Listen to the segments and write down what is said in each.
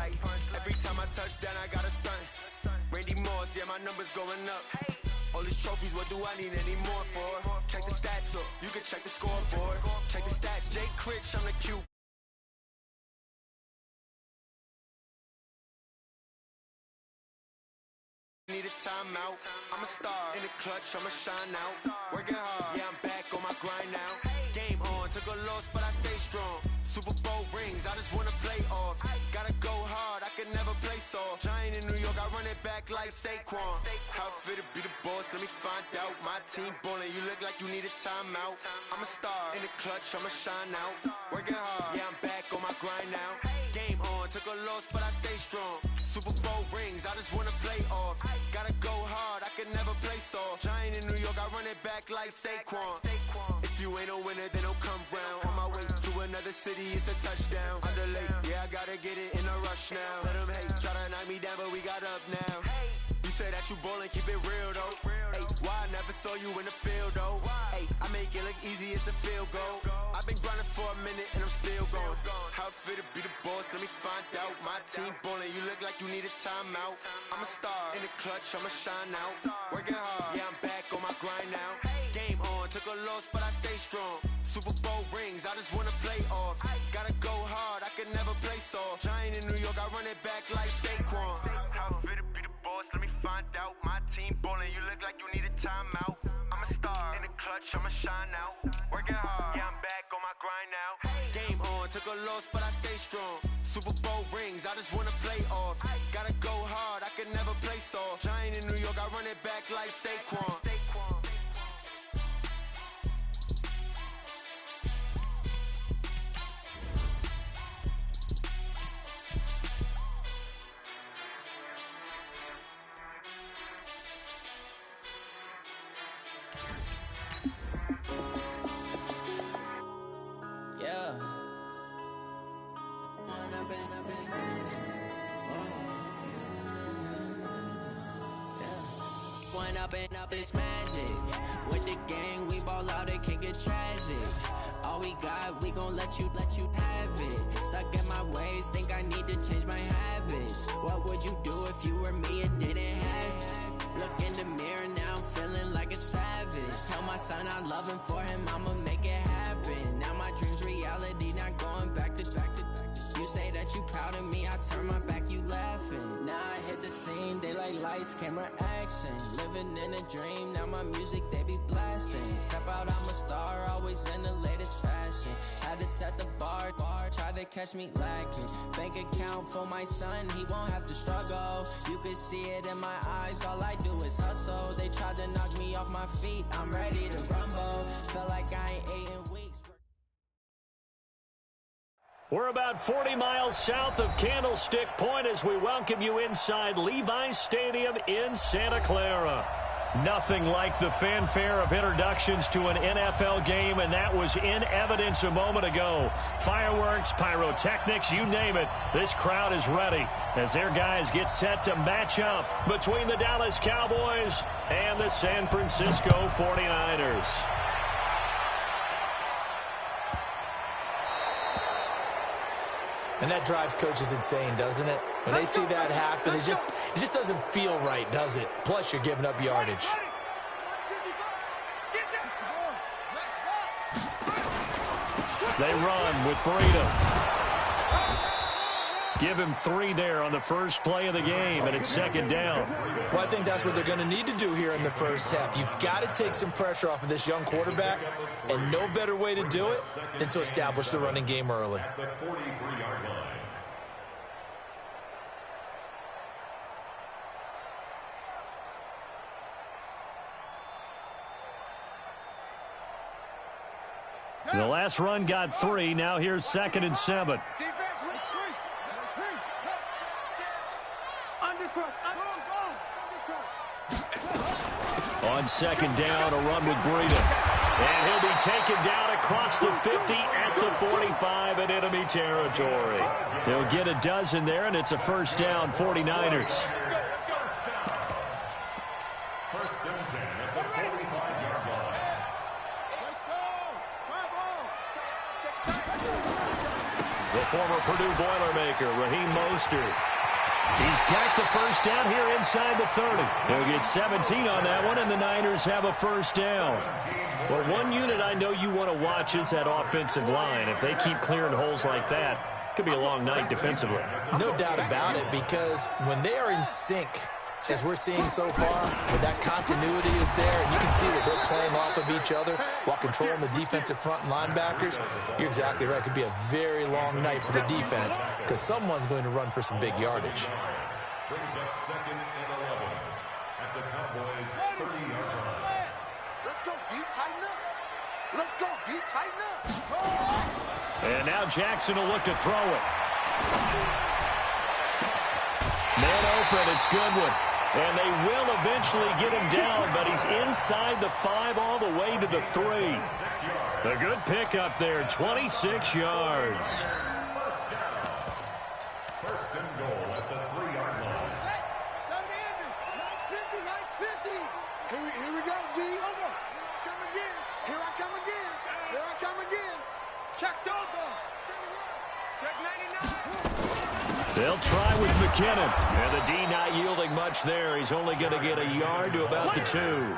like every time I touch down, I got a stunt. Randy Moss, yeah, my numbers going up. All these trophies, what do I need any more for? Check the stats up, you can check the scoreboard. Check the stats, Jay Critch, I'm the Q. Need a timeout, I'm a star in the clutch, I'ma shine out. Working hard, yeah, I'm back on my grind now. Game on, took a loss, but I stay strong. Super Bowl rings, I just wanna play off. Gotta go hard, I can never play soft. Giant in New York, I run it back like Saquon. How it feel to be the boss, let me find out. My team ballin', you look like you need a timeout. I'm a star in the clutch, I'ma shine out. Working hard, yeah, I'm back on my grind now. Game on, took a loss, but I stay strong. Super Bowl rings, I just wanna play off. Gotta go hard, I can never play soft. Giant in New York, I run it back like Saquon. If you ain't a winner, then don't come round. On my way to another city, it's a touchdown. Underlay, yeah, I gotta get it in a rush now. Let them hate, try to knock me down, but we got up now. You say that you ballin', keep it real though. Ay, why I never saw you in the field though? Ay, I make it look easy, it's a field goal. I've been grinding for a minute and I'm still going. How it feel to be the boss, let me find out. My team ballin', you look like you need a timeout. I'm a star in the clutch, I'ma shine out. Working hard, yeah, I'm back on my grind now. Game on, took a loss, but I stay strong. Super Bowl rings, I just wanna play off. Gotta go hard, I can never play soft. Giant in New York, I run it back like Saquon. How it feel to be the boss, let me find out. My team ballin', you look like you need a timeout. I'm a star in the clutch, I'ma shine out. Working hard, yeah, I'm back on my grind now. Game on, took a loss, but I stay strong. Super Bowl rings, I just wanna play off. Gotta go hard, I can never play soft. Giant in New York, I run it back like Saquon. Up is magic. With the gang, we ball out, it can get tragic. All we got, we gon' let you have it. Stuck in my ways, think I need to change my habits. What would you do if you were me and didn't have it? Look in the mirror, now I'm feeling like a savage. Tell my son I love him, for him I'ma make it happen. Now my dream's reality, not going back to. You say that you proud of me, I turn my back, you laughing. Now I hit the scene, daylight lights, camera action. Living in a dream, now my music, they be blasting. Step out, I'm a star, always in the latest fashion. Had to set the bar, try to catch me lacking. Bank account for my son, he won't have to struggle. You can see it in my eyes, all I do is hustle. They tried to knock me off my feet, I'm ready to rumble. Felt like I ain't ate in weeks. We're about 40 miles south of Candlestick Point as we welcome you inside Levi's Stadium in Santa Clara. Nothing like the fanfare of introductions to an NFL game, and that was in evidence a moment ago. Fireworks, pyrotechnics, you name it. This crowd is ready as their guys get set to match up between the Dallas Cowboys and the San Francisco 49ers. And that drives coaches insane, doesn't it? When they see that happen, it just doesn't feel right, does it? Plus, you're giving up yardage. They run with Burrito. Give him 3 there on the first play of the game, and it's second down. Well, I think that's what they're going to need to do here in the first half. You've got to take some pressure off of this young quarterback, and no better way to do it than to establish the running game early. The last run got 3. Now here's 2nd and 7. On second down, a run with Breida. And he'll be taken down across the 50 at the 45 in enemy territory. He'll get a dozen there, and it's a first down, 49ers. the former Purdue Boilermaker, Raheem Mostert. He's got the first down here inside the 30. He'll get 17 on that one, and the Niners have a first down. Well, one unit I know you want to watch is that offensive line. If they keep clearing holes like that, it could be a long night defensively. No doubt about it, because when they are in sync, as we're seeing so far, when that continuity is there, and you can see that they're playing off of each other while controlling the defensive front and linebackers, you're exactly right. It could be a very long night for the defense because someone's going to run for some big yardage. Brings up 2nd and 11 at the Cowboys' 30-yard line. Let's go, D. Tighten up. Let's go, D. Tighten up. And now Jackson will look to throw it. Man open, it's Goodwin. And they will eventually get him down, but he's inside the 5 all the way to the 3. A good pickup there, 26 yards. First and goal at the 3-yard line. Nice 50. Here we go, D. Over. Come again. Here I come again. Here I come again. Check over. Check 99. They'll try with McKinnon. And the D not yielding much there. He's only going to get a yard to about the 2.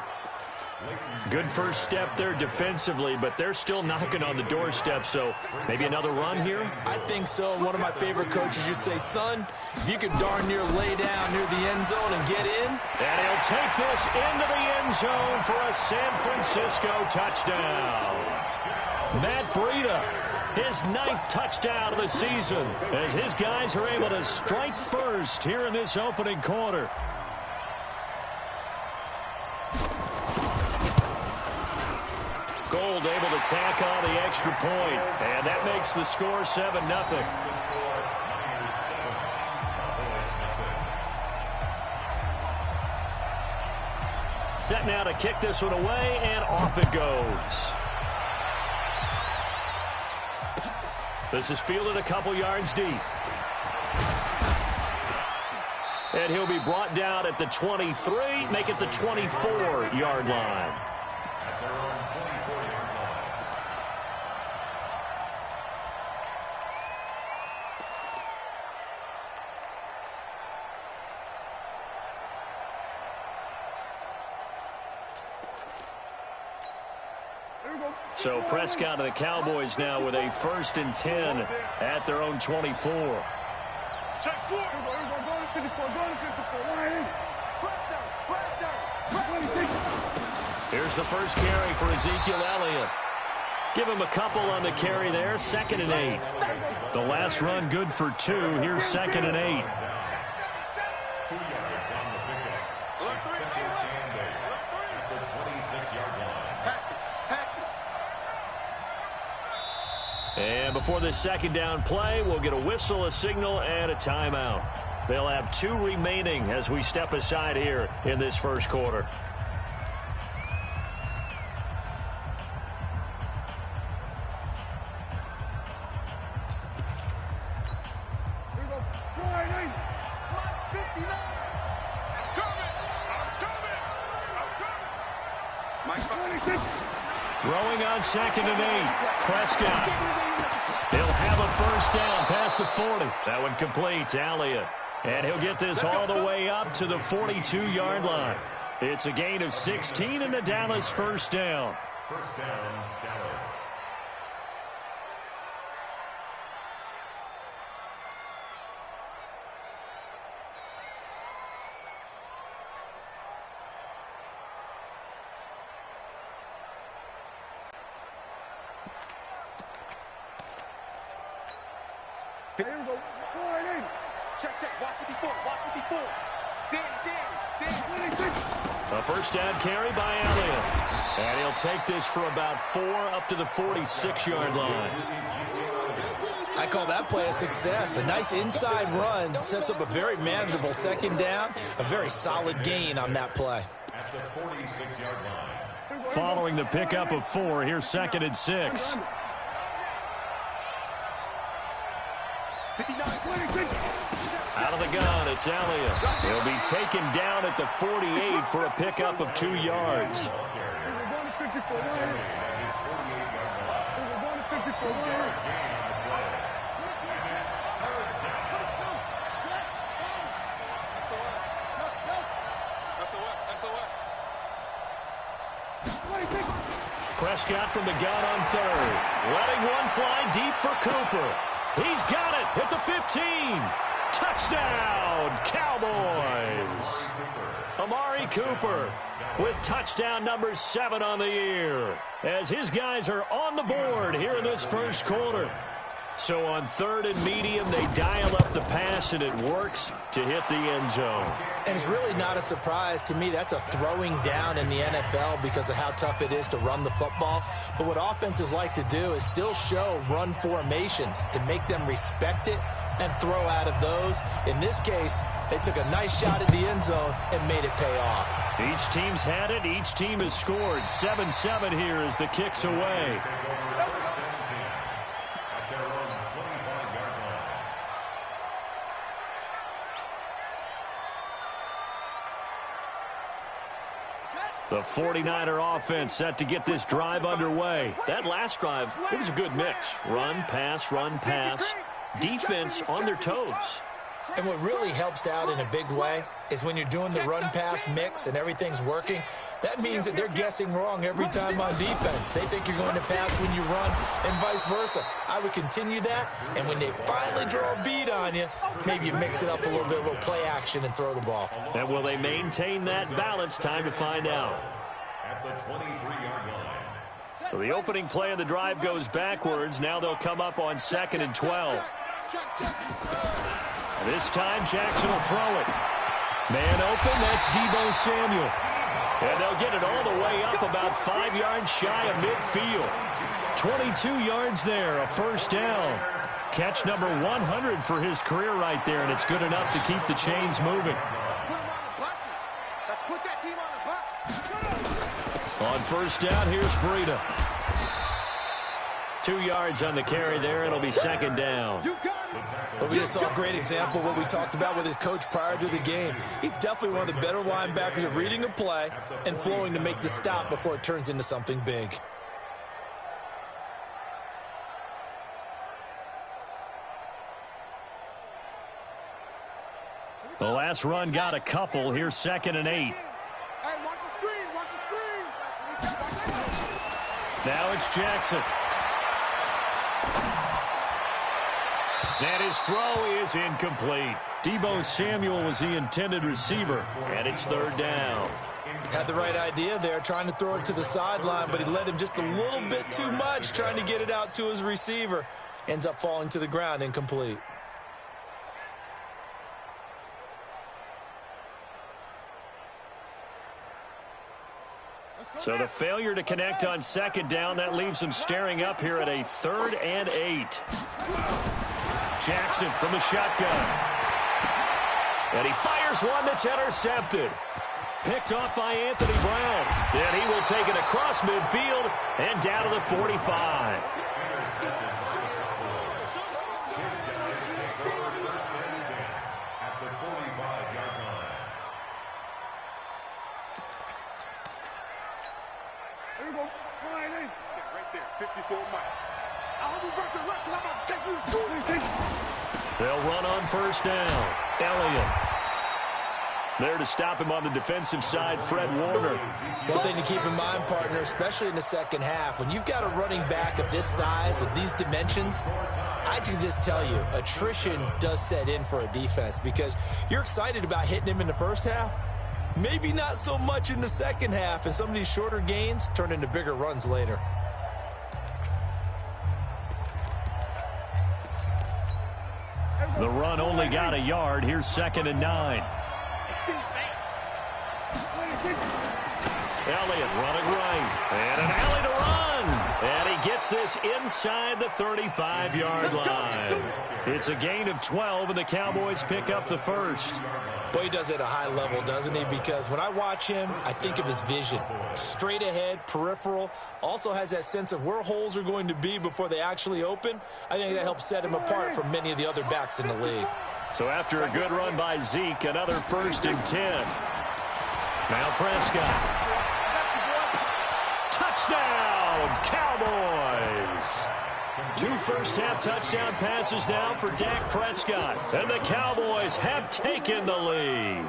Good first step there defensively, but they're still knocking on the doorstep, so maybe another run here? I think so. One of my favorite coaches used to say, son, if you could darn near lay down near the end zone and get in. And he'll take this into the end zone for a San Francisco touchdown. Matt Breida, his 9th touchdown of the season, as his guys are able to strike first here in this opening quarter. Gold able to tack on the extra point, and that makes the score 7-0. Set now to kick this one away, and off it goes. This is fielded a couple yards deep. And he'll be brought down at the 23, make it the 24-yard line. So Prescott and the Cowboys now with a 1st and 10 at their own 24. Check 4. Here's the first carry for Ezekiel Elliott. Give him a couple on the carry there. 2nd and 8. The last run good for 2. Here's 2nd and 8. 2 yards on the pickup. It's 2nd and 8 at the 26-yard line. And before this 2nd down play, we'll get a whistle, a signal, and a timeout. They'll have 2 remaining as we step aside here in this first quarter. Throwing on 2nd and 8. Prescott. He'll have a first down past the 40. That one complete to Elliott. And he'll get this all the way up to the 42-yard line. It's a gain of 16 and a Dallas first down. First down, Dallas. Here we go. 4 and 8. Check. Watch 54. A first down carry by Elliott. And he'll take this for about 4 up to the 46-yard line. I call that play a success. A nice inside run sets up a very manageable 2nd down. A very solid gain on that play. At the 46-yard line. Following the pickup of 4, here's 2nd and 6. Out of the gun, it's Elliott. He'll be taken down at the 48 for a pickup of 2 yards. Prescott from the gun on third. Letting one fly deep for Cooper. He's got it at the 15. Touchdown, Cowboys. Amari Cooper with touchdown number 7 on the year, as his guys are on the board here in this first quarter. So on third and medium, they dial up the pass, and it works to hit the end zone. And it's really not a surprise to me. That's a throwing down in the NFL because of how tough it is to run the football. But what offenses like to do is still show run formations to make them respect it and throw out of those. In this case, they took a nice shot at the end zone and made it pay off. Each team's had it. Each team has scored. 7-7 here as the kick's away. The 49er offense set to get this drive underway. That last drive, it was a good mix. Run, pass, defense on their toes. And what really helps out in a big way is when you're doing the run-pass mix and everything's working, that means that they're guessing wrong every time on defense. They think you're going to pass when you run and vice versa. I would continue that, and when they finally draw a beat on you, maybe you mix it up a little bit, a little play action, and throw the ball. And will they maintain that balance? Time to find out. At the 23-yard line. So the opening play of the drive goes backwards. Now they'll come up on 2nd and 12. This time, Jackson will throw it. Man open, that's Deebo Samuel. And they'll get it all the way up about 5 yards shy of midfield. 22 yards there, a first down. Catch number 100 for his career right there, and it's good enough to keep the chains moving. Let's put that team on the bus. On first down, here's Breida. 2 yards on the carry there. It'll be 2nd down. But we just saw a great example of what we talked about with his coach prior to the game. He's definitely one of the better linebackers at reading a play and flowing to make the stop before it turns into something big. The last run got a couple. Here's 2nd and 8. Hey, watch the screen, watch the screen. Now it's Jackson. And his throw is incomplete. Deebo Samuel was the intended receiver, and it's 3rd down. Had the right idea there, trying to throw it to the sideline, but he led him just a little bit too much, trying to get it out to his receiver. Ends up falling to the ground, incomplete. So the failure to connect on 2nd down, that leaves him staring up here at a 3rd and 8. Jackson from the shotgun. And he fires one that's intercepted. Picked off by Anthony Brown. And he will take it across midfield and down to the 45. At the 45-yard line. There we go. Right there, 54 miles. I'll revert to the left because I'm about to take you. They'll run on first down. Elliott. There to stop him on the defensive side, Fred Warner. One thing to keep in mind, partner, especially in the second half, when you've got a running back of this size, of these dimensions, I can just tell you, attrition does set in for a defense because you're excited about hitting him in the first half. Maybe not so much in the second half, and some of these shorter gains turn into bigger runs later. The run only got a yard. Here's 2nd and 9. Elliott running right. And an alley to run. And he gets this inside the 35-yard line. It's a gain of 12, and the Cowboys pick up the first. Boy, he does it at a high level, doesn't he? Because when I watch him, I think of his vision. Straight ahead, peripheral. Also has that sense of where holes are going to be before they actually open. I think that helps set him apart from many of the other backs in the league. So after a good run by Zeke, another 1st and 10. Now Prescott. Touchdown, Cowboys! 2 first-half touchdown passes now for Dak Prescott. And the Cowboys have taken the lead.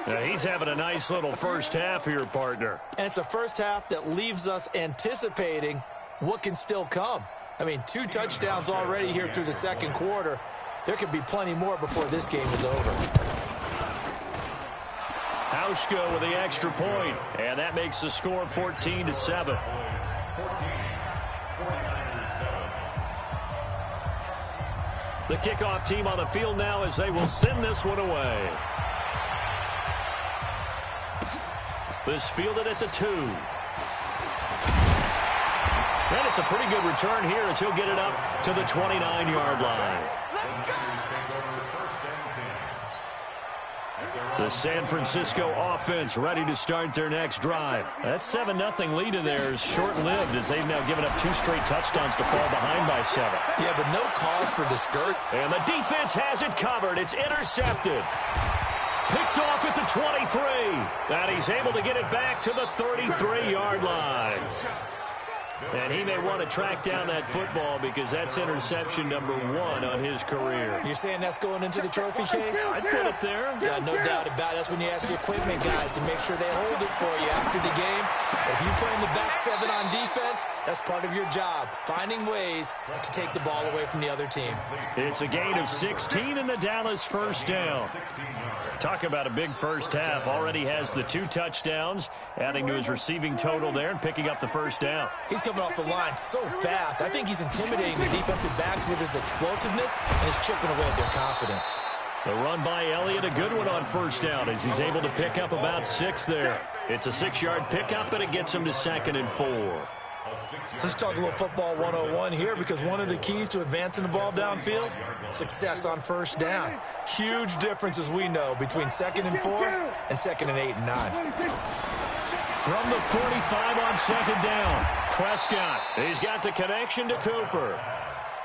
He's having a nice little first half here, partner. And it's a first half that leaves us anticipating what can still come. I mean, 2 touchdowns already here through the second quarter. There could be plenty more before this game is over. Hauschko with the extra point, and that makes the score 14-7. The kickoff team on the field now as they will send this one away. This fielded at the 2. And it's a pretty good return here as he'll get it up to the 29-yard line. The San Francisco offense ready to start their next drive. That 7-0 lead of theirs short-lived as they've now given up 2 straight touchdowns to fall behind by 7. Yeah, but no cause for discouragement. And the defense has it covered. It's intercepted. Picked off at the 23. And he's able to get it back to the 33-yard line. And he may want to track down that football because that's interception number 1 on his career. You're saying that's going into the trophy case? I'd put it there. Yeah, no doubt about it. That's when you ask the equipment guys to make sure they hold it for you after the game. But if you play in the back 7 on defense, that's part of your job, finding ways to take the ball away from the other team. It's a gain of 16 in the Dallas first down. Talk about a big first half. Already has the 2 touchdowns, adding to his receiving total there and picking up the first down. He's coming off the line so fast. I think he's intimidating the defensive backs with his explosiveness and is chipping away at their confidence. The run by Elliott, a good one on first down as he's able to pick up about 6 there. It's a 6-yard pickup, but it gets him to 2nd and 4. Let's talk a little football 101 here because one of the keys to advancing the ball downfield, success on first down. Huge difference, as we know, between 2nd and 4 and 2nd and 8 and 9. From the 45 on 2nd down, Prescott. He's got the connection to Cooper.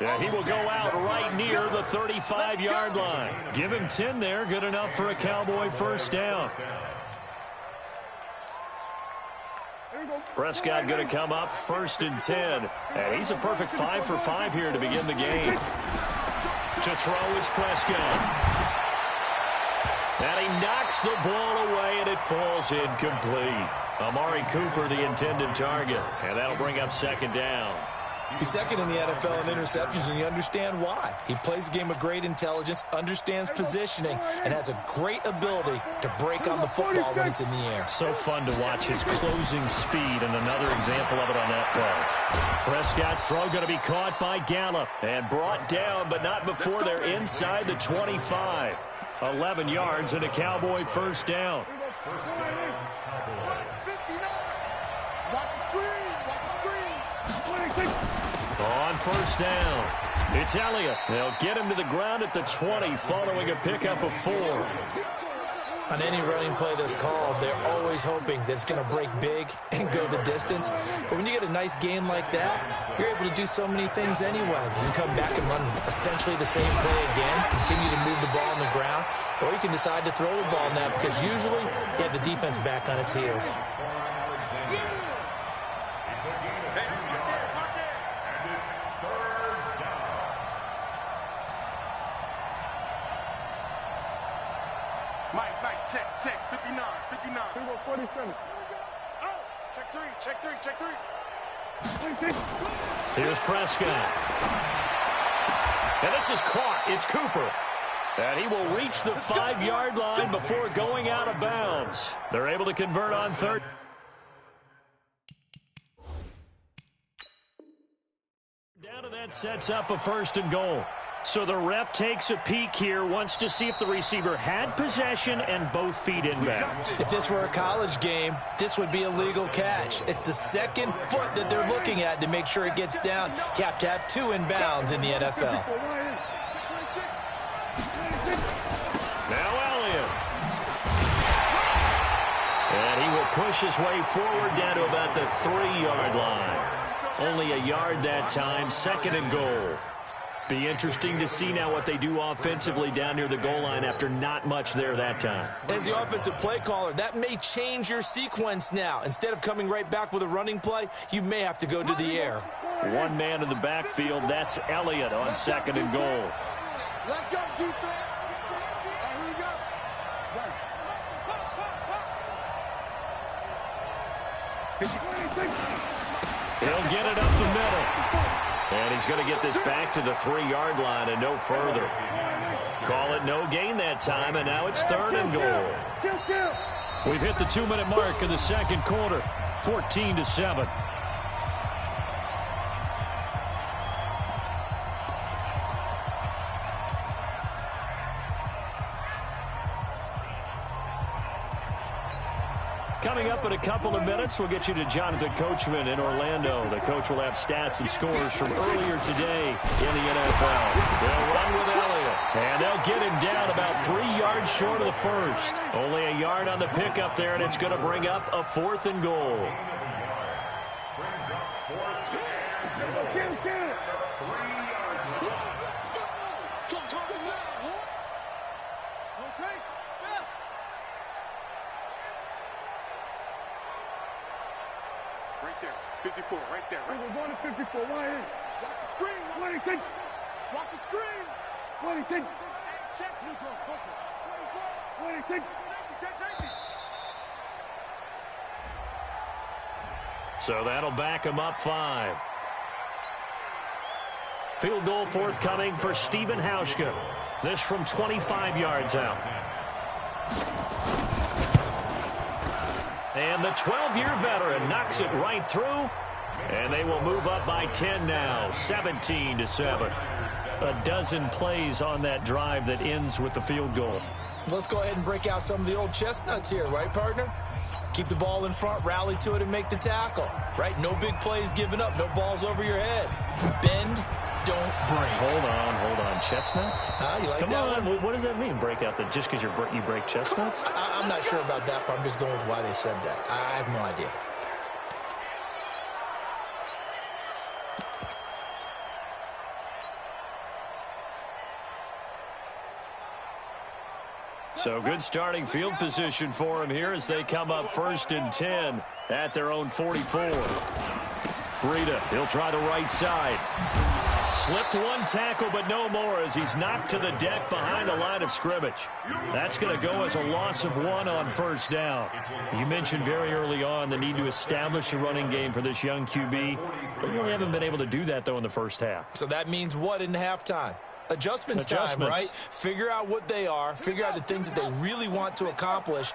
Yeah, he will go out right near the 35-yard line. Give him 10 there, good enough for a Cowboy first down. Prescott going to come up 1st and 10. And he's a perfect 5 for 5 here to begin the game. To throw is Prescott. And he knocks the ball away, and it falls incomplete. Amari Cooper, the intended target. And that'll bring up 2nd down. He's 2nd in the NFL in interceptions, and you understand why. He plays a game of great intelligence, understands positioning, and has a great ability to break on the football when it's in the air. So fun to watch his closing speed, and another example of it on that play. Prescott's throw going to be caught by Gallup and brought down, but not before they're inside the 25. 11 yards and a Cowboy first down. On first down, it's Elliott. They'll get him to the ground at the 20 following a pickup of 4. On any running play that's called, they're always hoping that it's going to break big and go the distance. But when you get a nice gain like that, you're able to do so many things anyway. You can come back and run essentially the same play again, continue to move the ball on the ground, or you can decide to throw the ball now because usually you have the defense back on its heels. Check, 59. 47. Oh, check three. Here's Prescott. And this is caught. It's Cooper. And he will reach the 5-yard line before going out of bounds. They're able to convert on 3rd. Down to that sets up a 1st and goal. So the ref takes a peek here, wants to see if the receiver had possession and both feet inbounds. If this were a college game, this would be a legal catch. It's the 2nd foot that they're looking at to make sure it gets down. You have to have 2 inbounds in the NFL. Now Elliott. And he will push his way forward down to about the 3-yard line. Only a yard that time, 2nd and goal. Be interesting to see now what they do offensively down near the goal line after not much there that time. As the offensive play caller, that may change your sequence now. Instead of coming right back with a running play, you may have to go to the air. One man in the backfield, that's Elliott on 2nd and goal. Let's go, defense. Here we go. He'll get it up the middle. And he's going to get this back to the 3-yard line and no further. Call it no gain that time, and now it's 3rd and goal. We've hit the 2-minute mark of the second quarter, 14-7. Coming up in a couple of minutes, we'll get you to Jonathan Coachman in Orlando. The coach will have stats and scores from earlier today in the NFL. They'll run with Elliott, and they'll get him down about 3 yards short of the first. Only a yard on the pickup there, and it's going to bring up a 4th and goal. Right there, 54, right there. Right. We're going to 54. Why in? Watch the screen. 26. Watch the screen. 26. Check neutral. 26. Safety. So that'll back him up 5. Field goal forthcoming for Stephen Hauschka. This from 25 yards out. And the 12-year veteran knocks it right through. And they will move up by 10 now, 17-7. A dozen plays on that drive that ends with the field goal. Let's go ahead and break out some of the old chestnuts here, right, partner? Keep the ball in front, rally to it, and make the tackle, right? No big plays given up, no balls over your head. Bend, don't break. Hold on. Chestnuts? You like Come that on. one? What does that mean, break out? That just because you break chestnuts? I'm not sure about that, but I'm just going with why they said that. I have no idea. So good starting field position for him here as they come up 1st and 10 at their own 44. Breida, he'll try the right side. Slipped one tackle, but no more as he's knocked to the deck behind the line of scrimmage. That's going to go as a loss of 1 on 1st down. You mentioned very early on the need to establish a running game for this young QB. They really haven't been able to do that, though, in the first half. So that means what in halftime? Adjustments time, right? Figure out what they are, figure out the things that they really want to accomplish,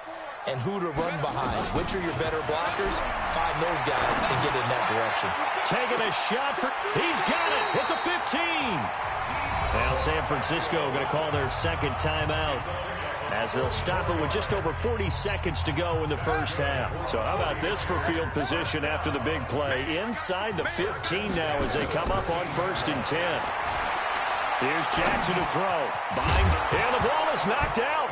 and who to run behind. Which are your better blockers? Find those guys and get in that direction. Taking a shot for... He's got it at the 15. Now San Francisco going to call their second timeout as they'll stop it with just over 40 seconds to go in the first half. So how about this for field position after the big play? Inside the 15 now as they come up on 1st and 10. Here's Jackson to throw. Bind, and the ball is knocked out.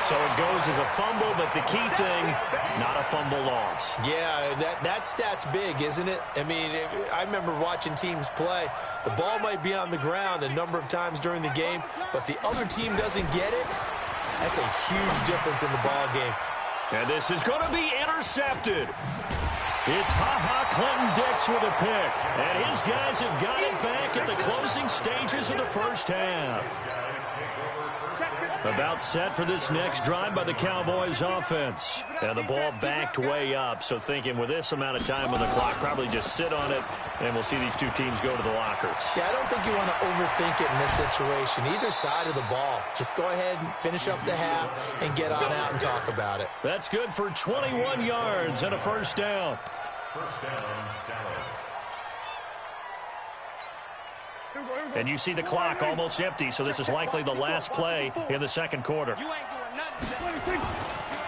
So it goes as a fumble, but the key thing, not a fumble loss. Yeah, that stat's big, isn't it? I mean, I remember watching teams play. The ball might be on the ground a number of times during the game, but the other team doesn't get it. That's a huge difference in the ball game. And this is going to be intercepted. It's Clinton-Dix with a pick. And his guys have got it back at the closing stages of the first half. About set for this next drive by the Cowboys offense. And the ball backed way up. So thinking with this amount of time on the clock, probably just sit on it, and we'll see these two teams go to the lockers. Yeah, I don't think you want to overthink it in this situation. Either side of the ball. Just go ahead and finish up the half and get on out and talk about it. That's good for 21 yards and a first down. First down, Dallas. And you see the clock almost empty, so this is likely the last play in the second quarter.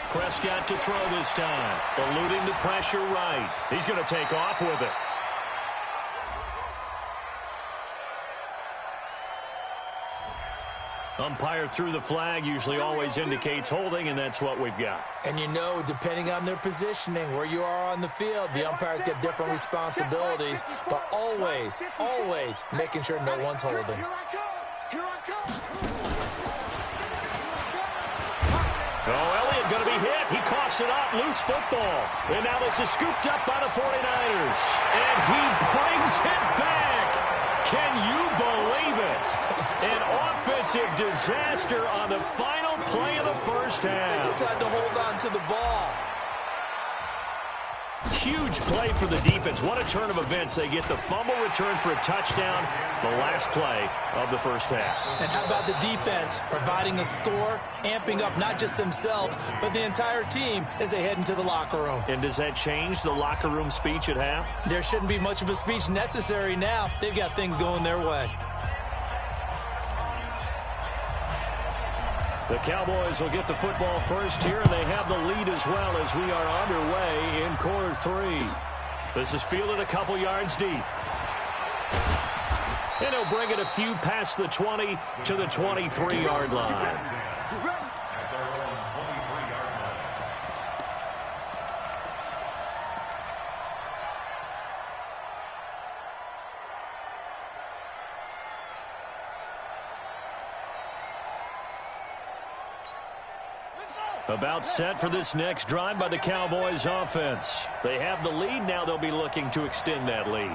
Prescott to throw this time, eluding the pressure right. He's going to take off with it. Umpire threw the flag, usually always indicates holding, and that's what we've got. And you know, depending on their positioning, where you are on the field, the umpires get different responsibilities, but always, always making sure no one's holding. Here I come. Oh, Elliott going to be hit. He coughs it up, loose football. And now this is scooped up by the 49ers. And he brings it back. Can you believe it? An offensive disaster on the final play of the first half. They just had to hold on to the ball. huge play for the defense. What a turn of events. They get the fumble return for a touchdown, the last play of the first half. And how about the defense providing a score, amping up not just themselves, but the entire team as they head into the locker room. And does that change the locker room speech at half? There shouldn't be much of a speech necessary now. They've got things going their way. The Cowboys will get the football first here, and they have the lead as well as we are underway in quarter 3. This is fielded a couple yards deep. And he'll bring it a few past the 20 to the 23-yard line. About set for this next drive by the Cowboys offense. They have the lead. Now they'll be looking to extend that lead.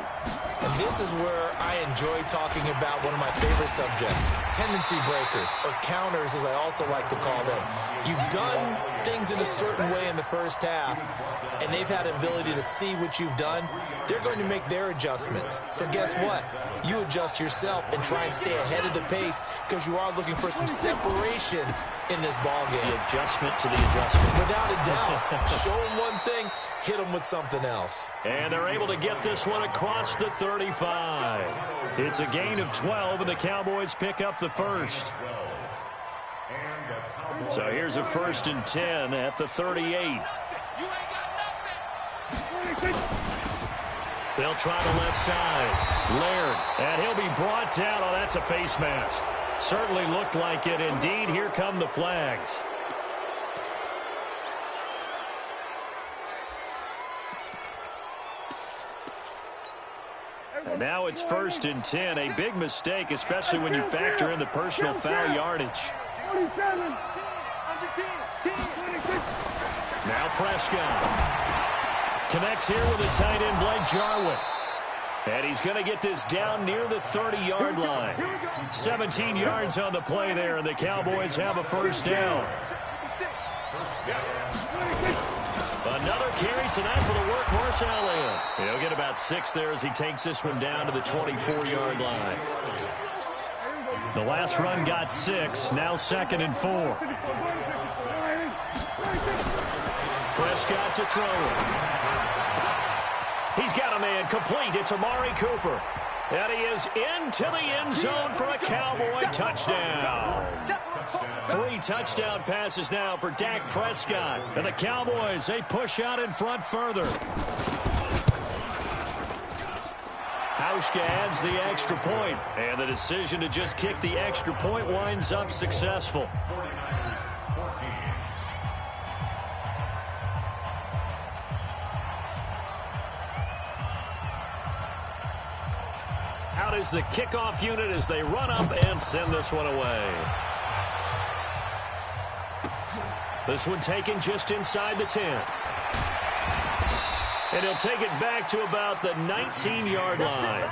And this is where I enjoy talking about one of my favorite subjects, tendency breakers, or counters as I also like to call them. You've done things in a certain way in the first half, and they've had an ability to see what you've done. They're going to make their adjustments. So guess what? You adjust yourself and try and stay ahead of the pace because you are looking for some separation in this ball game. The adjustment to the adjustment. Without a doubt. Show them one thing, hit them with something else. And they're able to get this one across the 35. It's a gain of 12, and the Cowboys pick up the first. So here's a 1st and 10 at the 38. They'll try the left side. Laird, and he'll be brought down. Oh, that's a face mask. Certainly looked like it. Indeed, here come the flags. And now it's 1st and 10. A big mistake, especially when you factor in the personal foul yardage. Now Prescott connects here with a tight end, Blake Jarwin. And he's going to get this down near the 30-yard line. 17 yards on the play there, and the Cowboys have a first down. Another carry tonight for the workhorse Elliott. He'll get about 6 there as he takes this one down to the 24-yard line. The last run got 6, now 2nd and 4. Prescott to throw it. He's got a man complete. It's Amari Cooper. And he is into the end zone for a Cowboy touchdown. 3 touchdown passes now for Dak Prescott. And the Cowboys, they push out in front further. Hauschka adds the extra point. And the decision to just kick the extra point winds up successful. Out is the kickoff unit as they run up and send this one away. This one taken just inside the 10. And he'll take it back to about the 19-yard line.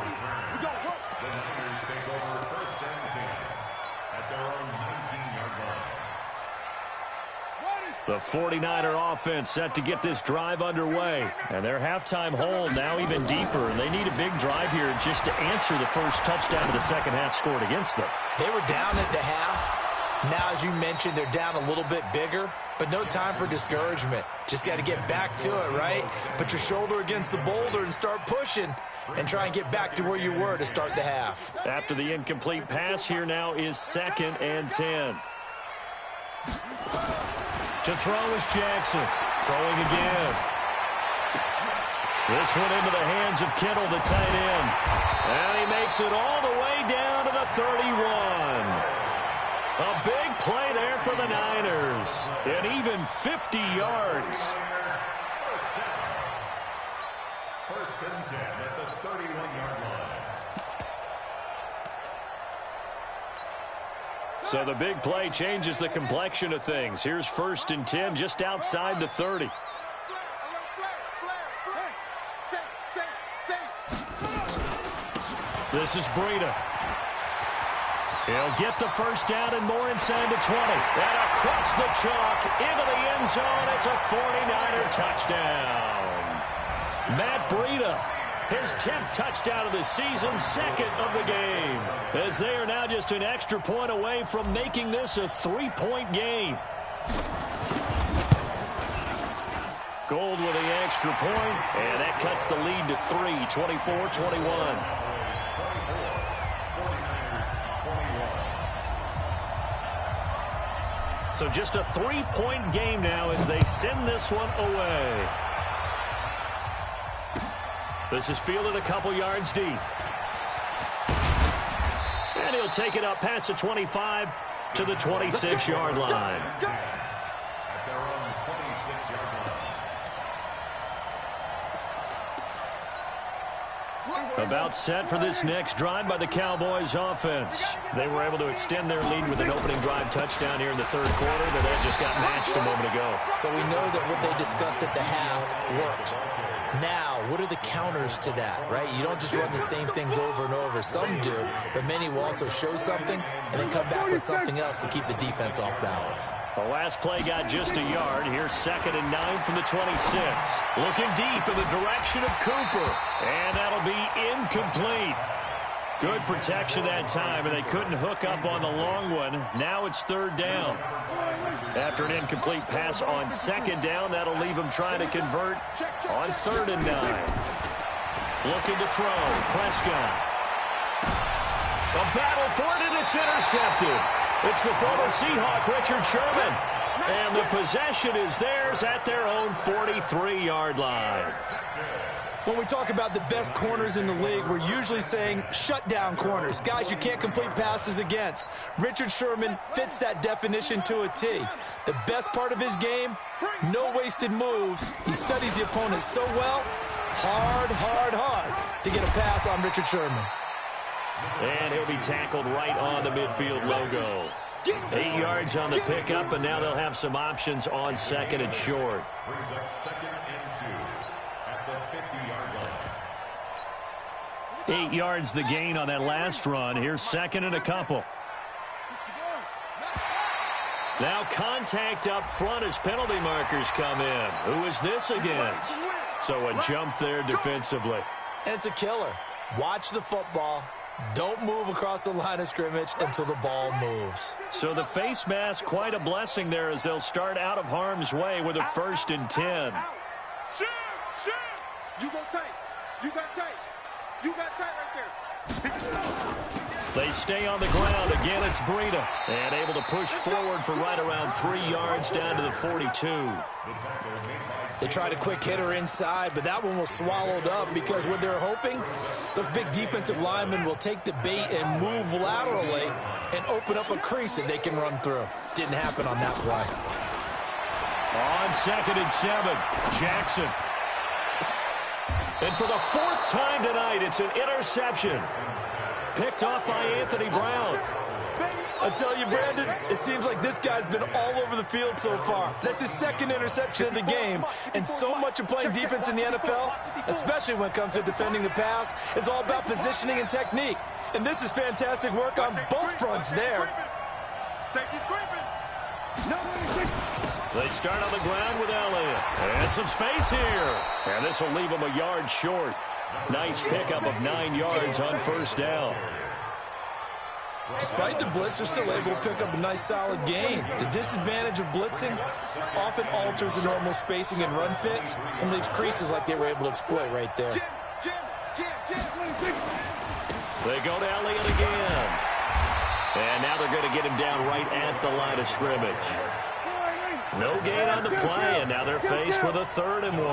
The 49er offense set to get this drive underway. And their halftime hold now even deeper. And they need a big drive here just to answer the first touchdown of the second half scored against them. They were down at the half. Now, as you mentioned, they're down a little bit bigger. But no time for discouragement. Just got to get back to it, right? Put your shoulder against the boulder and start pushing. And try and get back to where you were to start the half. After the incomplete pass, here now is 2nd and 10. To throw is Jackson. Throwing again. This one into the hands of Kittle, the tight end. And he makes it all the way down to the 31. A big play there for the Niners. And even 50 yards. 1st and 10 at the 31-yard line. So the big play changes the complexion of things. Here's 1st and 10 just outside the 30. This is Breida. He'll get the first down and more inside the 20. And across the chalk into the end zone. It's a 49er touchdown. Matt Breida, his 10th touchdown of the season, second of the game, as they are now just an extra point away from making this a 3-point game. Gold with the extra point, and that cuts the lead to 3, 24-21. So just a 3-point game now as they send this one away. This is fielded a couple yards deep. And he'll take it up past the 25 to the 26-yard line. About set for this next drive by the Cowboys offense. They were able to extend their lead with an opening drive touchdown here in the third quarter, but that just got matched a moment ago. So we know that what they discussed at the half worked. Now, what are the counters to that, right? You don't just run the same things over and over. Some do, but many will also show something and then come back with something else to keep the defense off balance. The last play got just a yard. Here's 2nd and 9 from the 26. Looking deep in the direction of Cooper. And that'll be incomplete. Good protection that time, and they couldn't hook up on the long one. Now it's 3rd down. After an incomplete pass on 2nd down, that'll leave them trying to convert on 3rd and 9. Looking to throw. Prescott. A battle for it, and it's intercepted. It's the former Seahawk, Richard Sherman. And the possession is theirs at their own 43-yard line. When we talk about the best corners in the league, we're usually saying shutdown corners, guys you can't complete passes against. Richard Sherman fits that definition to a T. The best part of his game, no wasted moves. He studies the opponent so well, hard to get a pass on Richard Sherman. And he'll be tackled right on the midfield logo. 8 yards on the pickup, and now they'll have some options on 2nd and short. Brings up 2nd and 2 at the 50-yard line. 8 yards the gain on that last run. Here's 2nd and a couple. Now contact up front as penalty markers come in. Who is this against? So a jump there defensively. And it's a killer. Watch the football. Don't move across the line of scrimmage until the ball moves. So the face mask, quite a blessing there as they'll start out of harm's way with a 1st and 10. You go tight. You got tight. You got tight right there. They stay on the ground. Again, it's Breida. And able to push forward for right around 3 yards down to the 42. They tried a quick hitter inside, but that one was swallowed up because what they're hoping, those big defensive linemen will take the bait and move laterally and open up a crease that they can run through. Didn't happen on that play. On 2nd and 7, Jackson. And for the 4th time tonight, it's an interception. Picked off by Anthony Brown. I tell you, Brandon, it seems like this guy's been all over the field so far. That's his 2nd interception of the game. And so much of playing defense in the NFL, especially when it comes to defending the pass, is all about positioning and technique. And this is fantastic work on both fronts there. They start on the ground with Elliott. And some space here. And this will leave them a yard short. Nice pickup of 9 yards on 1st down. Despite the blitz, they're still able to pick up a nice solid gain. The disadvantage of blitzing often alters the normal spacing and run fits and leaves creases like they were able to exploit right there. They go to Elliott again. And now they're going to get him down right at the line of scrimmage. No gain on the play, and now they're faced with a 3rd and 1.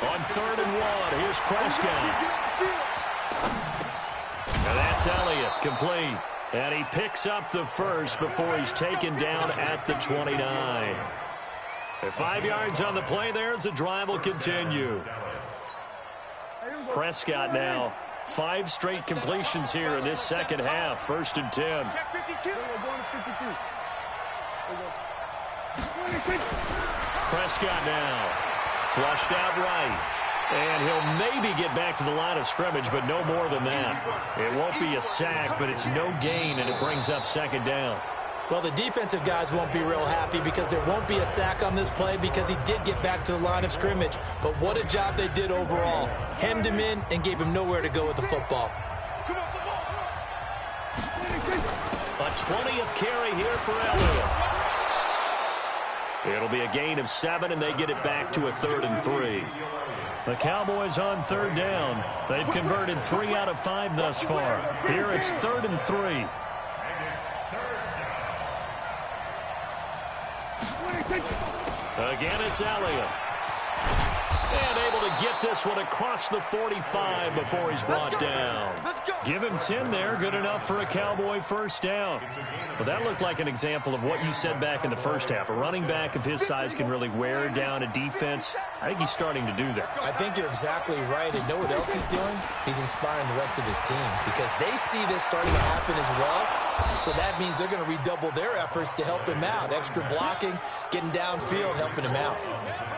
On 3rd and 1, here's Prescott. And that's Elliott, complete. And he picks up the 1st before he's taken down at the 29. 5 yards on the play there as the drive will continue. Prescott now, 5 straight completions here in this 2nd half, 1st and 10. Prescott now, flushed out right. And he'll maybe get back to the line of scrimmage, but no more than that. It won't be a sack, but it's no gain, and it brings up second down. Well, the defensive guys won't be real happy because there won't be a sack on this play because he did get back to the line of scrimmage. But what a job they did overall. Hemmed him in and gave him nowhere to go with the football. A 20th carry here for Elliott. It'll be a gain of 7, and they get it back to a 3rd and 3. The Cowboys on 3rd down. They've converted 3 out of 5 thus far. Here it's 3rd and 3. Again, it's Elliott. And able to get this one across the 45 before he's brought down. Give him 10 there. Good enough for a Cowboy first down. Well, that looked like an example of what you said back in the first half. A running back of his size can really wear down a defense. I think he's starting to do that. I think you're exactly right. And know what else he's doing? He's inspiring the rest of his team because they see this starting to happen as well. So that means they're going to redouble their efforts to help him out. Extra blocking, getting downfield, helping him out.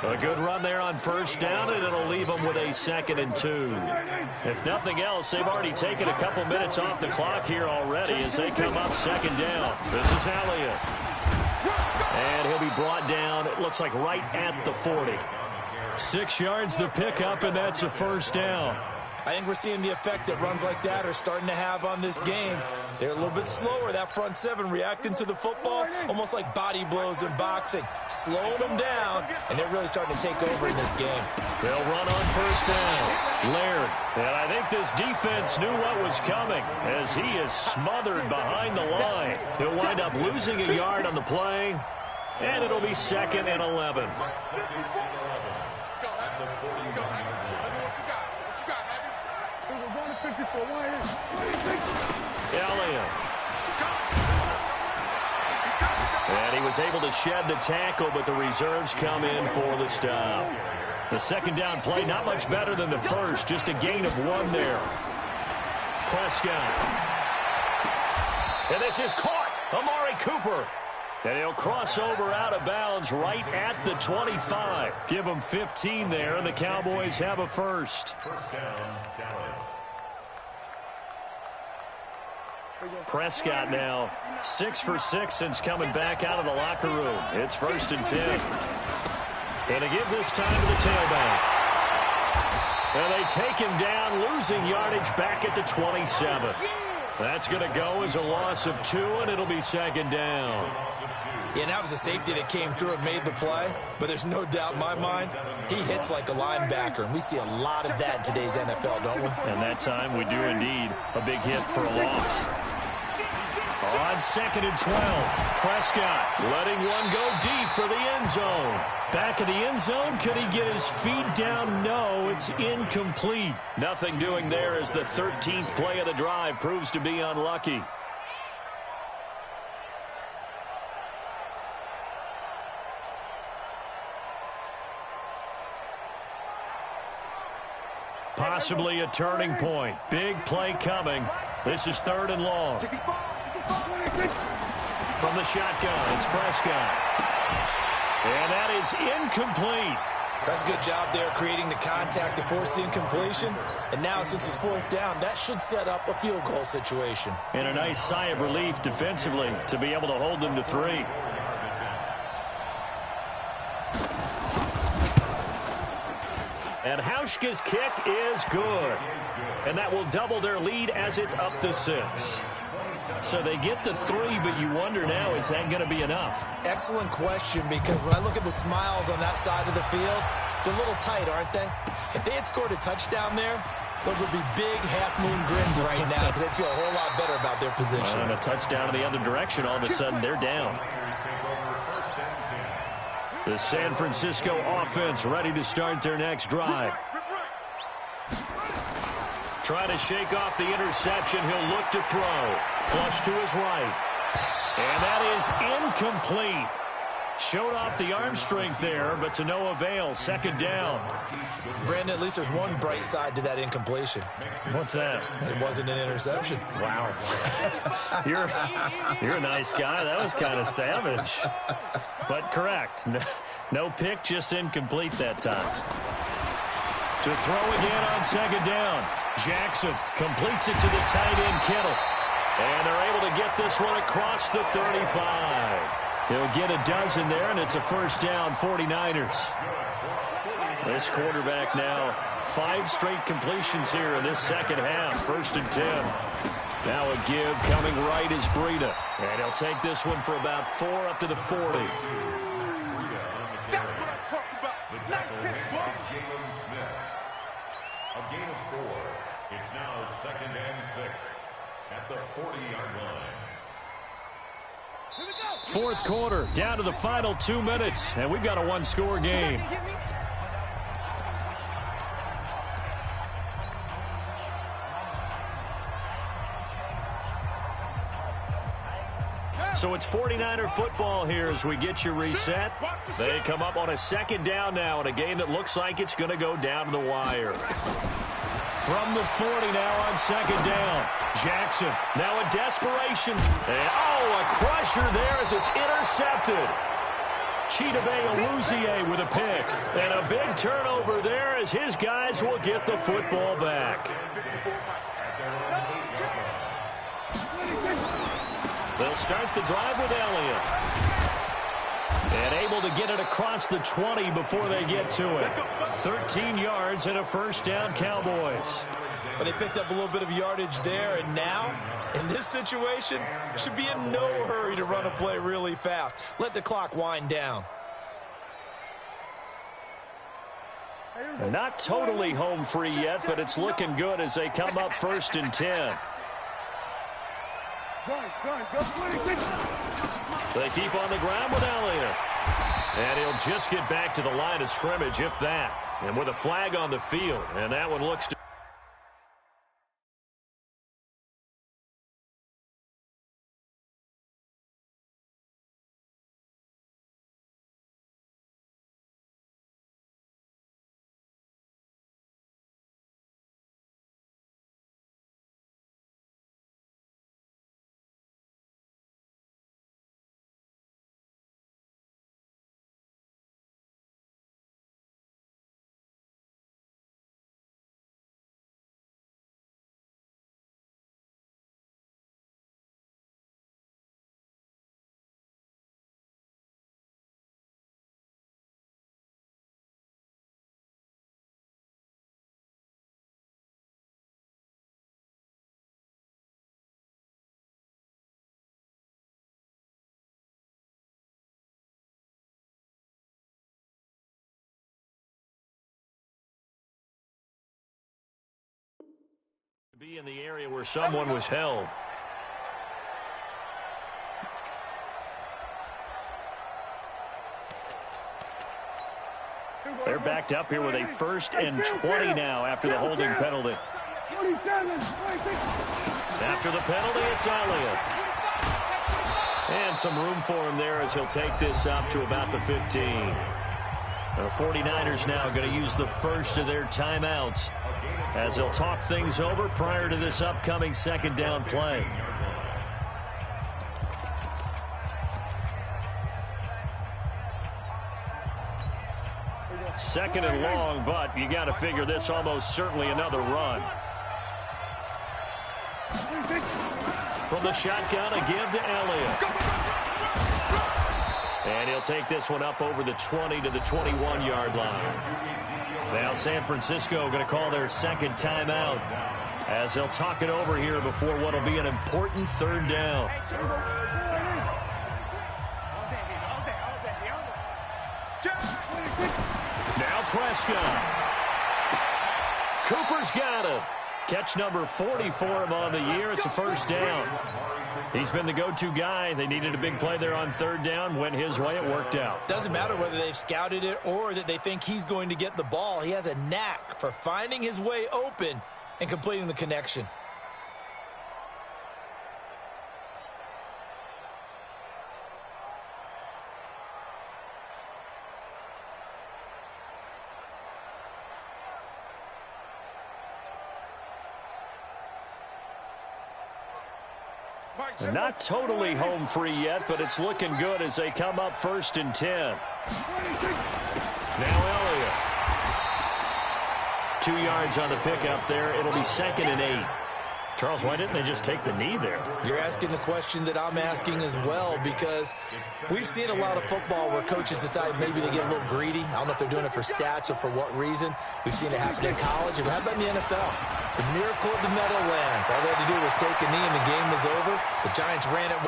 A good run there on first down, and it'll leave them with a 2nd and 2. If nothing else, they've already taken a couple minutes off the clock here already as they come up 2nd down. This is Elliott. And he'll be brought down, it looks like right at the 40. 6 yards the pickup, and that's a first down. I think we're seeing the effect that runs like that are starting to have on this game. They're a little bit slower, that front 7, reacting to the football, almost like body blows in boxing, slowing them down, and they're really starting to take over in this game. They'll run on first down. Laird, and I think this defense knew what was coming as he is smothered behind the line. He'll wind up losing a yard on the play, and it'll be 2nd and 11. Elliott. And he was able to shed the tackle, but the reserves come in for the stop. The 2nd down play, not much better than the first, just a gain of 1 there. Prescott. And this is caught. Amari Cooper. And he'll cross over out of bounds right at the 25. Give him 15 there, and the Cowboys have a first. First down, Dallas. Prescott now 6 for 6 since coming back out of the locker room. It's 1st and 10. And to give this time to the tailback. And they take him down, losing yardage back at the 27. That's going to go as a loss of 2, and it'll be 2nd down. Yeah, that was a safety that came through and made the play, but there's no doubt in my mind, he hits like a linebacker, and we see a lot of that in today's NFL, don't we? And that time we do indeed. A big hit for a loss. On 2nd and 12, Prescott letting one go deep for the end zone. Back of the end zone, could he get his feet down? No, it's incomplete. Nothing doing there as the 13th play of the drive proves to be unlucky. Possibly a turning point. Big play coming. This is 3rd and long. From the shotgun, it's Prescott. And that is incomplete. That's a good job there creating the contact to force the incompletion. And now since it's 4th down, that should set up a field goal situation. And a nice sigh of relief defensively to be able to hold them to 3. And Hauschka's kick is good. And that will double their lead as it's up to 6. So they get to 3, but you wonder now, is that going to be enough? Excellent question, because when I look at the smiles on that side of the field, it's a little tight, aren't they? If they had scored a touchdown there, those would be big half-moon grins right now because they'd feel a whole lot better about their position. And a touchdown in the other direction, all of a sudden they're down. The San Francisco offense ready to start their next drive. Trying to shake off the interception. He'll look to throw. Flush to his right. And that is incomplete. Showed off the arm strength there, but to no avail. 2nd down. Brandon, at least there's one bright side to that incompletion. What's that? It wasn't an interception. Wow. You're a nice guy. That was kind of savage. But correct. No pick, just incomplete that time. To throw again on second down. Jackson completes it to the tight end, Kittle. And they're able to get this one across the 35. He'll get a dozen there, and it's a first down, 49ers. This quarterback now, 5 straight completions here in this second half, 1st and 10. Now a give coming right is Breida. And he'll take this one for about 4 up to the 40. That's what I'm talking about. Nice hit, ball. A gain of 4. It's now 2nd and 6 at the 40-yard line. Here we go. Fourth quarter, down to the final 2 minutes, and we've got a 1-score game. So it's 49er football here as we get you reset. They come up on a second down now in a game that looks like it's going to go down to the wire. From the 40 now on second down. Jackson now in desperation. And a crusher there as it's intercepted. Chidobe Awuzie with a pick. And a big turnover there as his guys will get the football back. They'll start the drive with Elliott. And able to get it across the 20 before they get to it. 13 yards and a first down, Cowboys. But they picked up a little bit of yardage there, and now, in this situation, should be in no hurry to run a play really fast. Let the clock wind down. Not totally home free yet, but it's looking good as they come up 1st and 10. They keep on the ground with Elliott. And he'll just get back to the line of scrimmage, if that. And with a flag on the field. And that one looks to... be in the area where someone was held. They're backed up here with a 1st and 20 now after the holding penalty. After the penalty, it's Elliott. And some room for him there as he'll take this up to about the 15. The 49ers now going to use the first of their timeouts as they'll talk things over prior to this upcoming second down play. Second and long, but you got to figure this almost certainly another run. From the shotgun, a give to Elliott. And he'll take this one up over the 20 to the 21-yard line. Now San Francisco going to call their second timeout as they'll talk it over here before what will be an important third down. Now Prescott. Cooper's got him. Catch number 40 for him on the year. It's a first down. He's been the go-to guy. They needed a big play there on third down. Went his way. It worked out. Doesn't matter whether they've scouted it or that they think he's going to get the ball. He has a knack for finding his way open and completing the connection. Not totally home free yet, but it's looking good as they come up 1st and 10. Now Elliott. 2 yards on the pickup there. It'll be 2nd and 8. Charles, why didn't they just take the knee there? You're asking the question that I'm asking as well, because we've seen a lot of football where coaches decide maybe they get a little greedy. I don't know if they're doing it for stats or for what reason. We've seen it happen in college. But how about in the NFL? The miracle of the Meadowlands. All they had to do was take a knee and the game was over. The Giants ran it.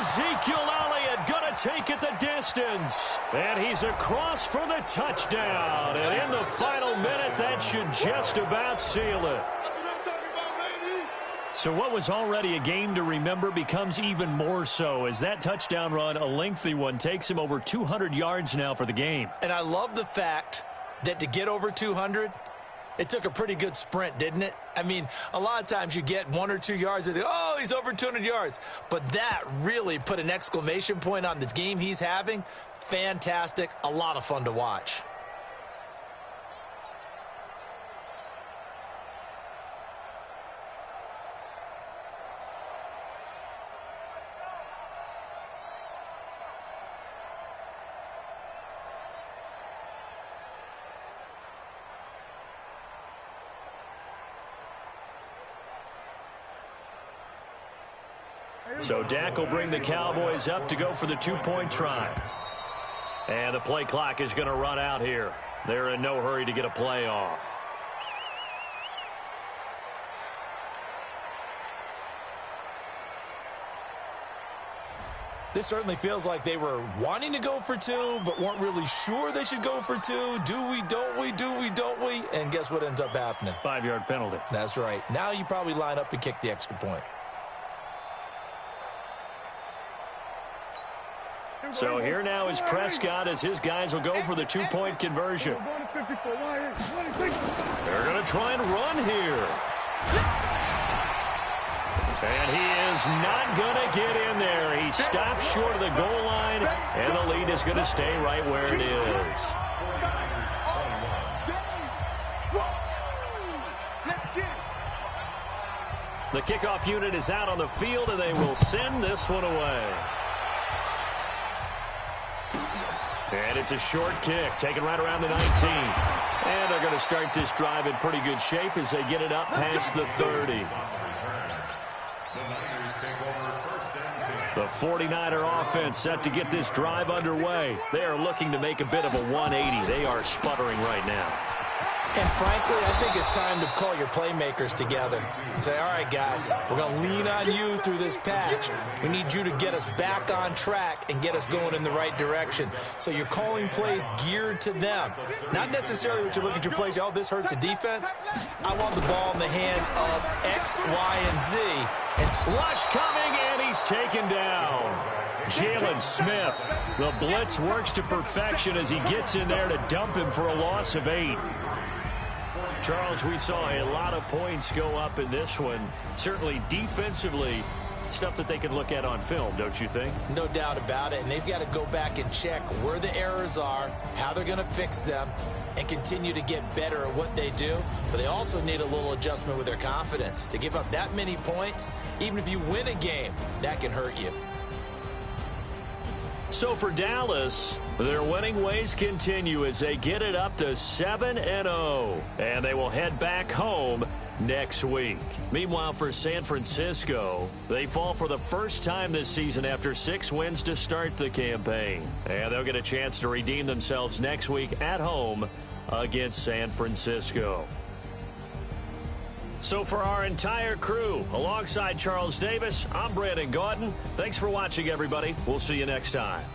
Ezekiel Elliott going to take it the distance. And he's across for the touchdown. And in the final minute, that should just about seal it. So what was already a game to remember becomes even more so as that touchdown run, a lengthy one, takes him over 200 yards now for the game. And I love the fact that to get over 200, it took a pretty good sprint, didn't it? I mean, a lot of times you get 1 or 2 yards and oh, he's over 200 yards. But that really put an exclamation point on the game he's having. Fantastic. A lot of fun to watch. So Dak will bring the Cowboys up to go for the 2-point try. And the play clock is going to run out here. They're in no hurry to get a play off. This certainly feels like they were wanting to go for 2, but weren't really sure they should go for 2. Do we, don't we, do we, don't we? And guess what ends up happening? 5-yard penalty. That's right. Now you probably line up and kick the extra point. So here now is Prescott as his guys will go for the 2-point conversion. They're going to try and run here. And he is not going to get in there. He stops short of the goal line, and the lead is going to stay right where it is. The kickoff unit is out on the field, and they will send this one away. And it's a short kick, taken right around the 19. And they're going to start this drive in pretty good shape as they get it up past the 30. The 49er offense set to get this drive underway. They are looking to make a bit of a 180. They are sputtering right now. And frankly, I think it's time to call your playmakers together and say, all right, guys, we're going to lean on you through this patch. We need you to get us back on track and get us going in the right direction. So you're calling plays geared to them. Not necessarily what you look at your plays, oh, this hurts the defense. I want the ball in the hands of X, Y, and Z. And rush coming, and he's taken down. Jalen Smith, the blitz works to perfection as he gets in there to dump him for a loss of 8. Charles, we saw a lot of points go up in this one. Certainly defensively, stuff that they could look at on film, don't you think? No doubt about it, and they've got to go back and check where the errors are, how they're going to fix them, and continue to get better at what they do. But they also need a little adjustment with their confidence. To give up that many points, even if you win a game, that can hurt you. So for Dallas, their winning ways continue as they get it up to 7-0. And they will head back home next week. Meanwhile, for San Francisco, they fall for the first time this season after 6 wins to start the campaign. And they'll get a chance to redeem themselves next week at home against San Francisco. So for our entire crew, alongside Charles Davis, I'm Brandon Gaudin. Thanks for watching, everybody. We'll see you next time.